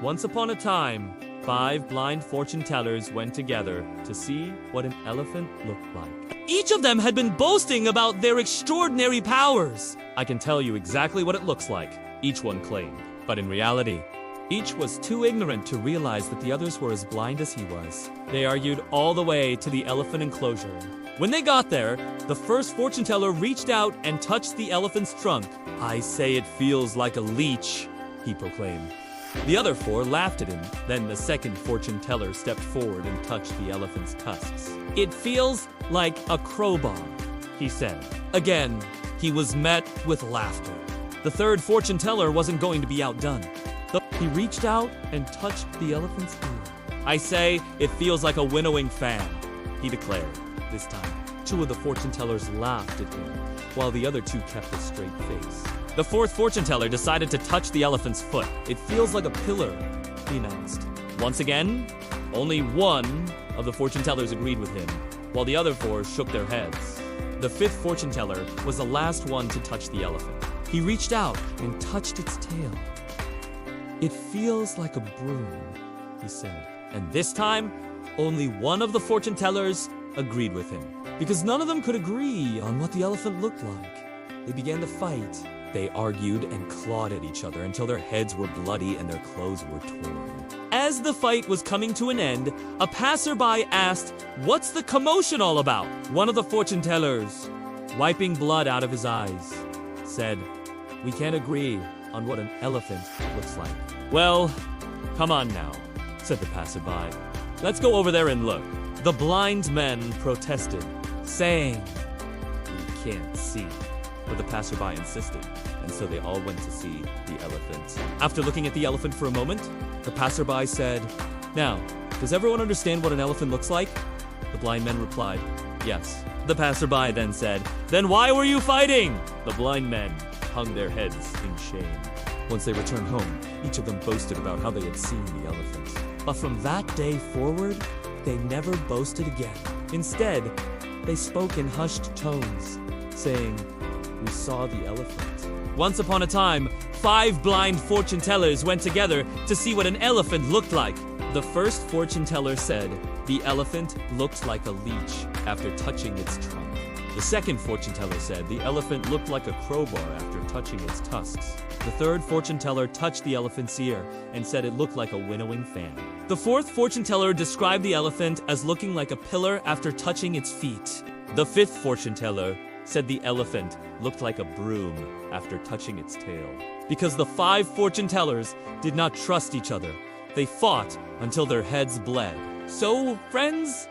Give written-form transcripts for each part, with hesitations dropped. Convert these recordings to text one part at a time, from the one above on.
Once upon a time, 5 blind fortune tellers went together to see what an elephant looked like. Each of them had been boasting about their extraordinary powers. I can tell you exactly what it looks like, each one claimed. But in reality, each was too ignorant to realize that the others were as blind as he was. They argued all the way to the elephant enclosure. When they got there, the first fortune teller reached out and touched the elephant's trunk. "I say it feels like a leech," he proclaimed. The other 4 laughed at him. Then the second fortune teller stepped forward and touched the elephant's tusks. "It feels like a crowbar," he said. Again, he was met with laughter. The third fortune teller wasn't going to be outdone. He reached out and touched the elephant's ear. "I say it feels like a winnowing fan," he declared. This time, 2 of the fortune tellers laughed at him, while the other 2 kept a straight face. The fourth fortune teller decided to touch the elephant's foot. "It feels like a pillar," he announced. Once again, only 1 of the fortune tellers agreed with him, while the other 4 shook their heads. The 5th fortune teller was the last one to touch the elephant. He reached out and touched its tail. "It feels like a broom," he said. And this time, only 1 of the fortune tellers agreed with him, because none of them could agree on what the elephant looked like. They began to fight. They argued and clawed at each other until their heads were bloody and their clothes were torn. As the fight was coming to an end, a passerby asked, "What's the commotion all about?" One of the fortune tellers, wiping blood out of his eyes, said, "We can't agree on what an elephant looks like." "Well, come on now," said the passerby. "Let's go over there and look." The blind men protested, saying, "We can't see." But the passerby insisted, and so they all went to see the elephant. After looking at the elephant for a moment, the passerby said, "Now, does everyone understand what an elephant looks like?" The blind men replied, "Yes." The passerby then said, "Then why were you fighting?" The blind men hung their heads in shame. Once they returned home, each of them boasted about how they had seen the elephant. But from that day forward, they never boasted again. Instead, they spoke in hushed tones, saying, "We saw the elephant." Once upon a time, 5 blind fortune tellers went together to see what an elephant looked like. The first fortune teller said, "The elephant looked like a leech after touching its trunk." The second fortune teller said, "The elephant looked like a crowbar after touching its tusks." The third fortune teller touched the elephant's ear and said it looked like a winnowing fan. The fourth fortune teller described the elephant as looking like a pillar after touching its feet. The 5th fortune teller said the elephant looked like a broom after touching its tail. Because the 5 fortune tellers did not trust each other, they fought until their heads bled. So, friends,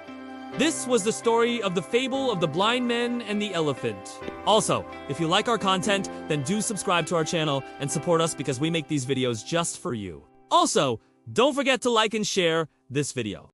this was the story of the fable of the blind men and the elephant. Also, if you like our content, then do subscribe to our channel and support us because we make these videos just for you. Also, don't forget to like and share this video.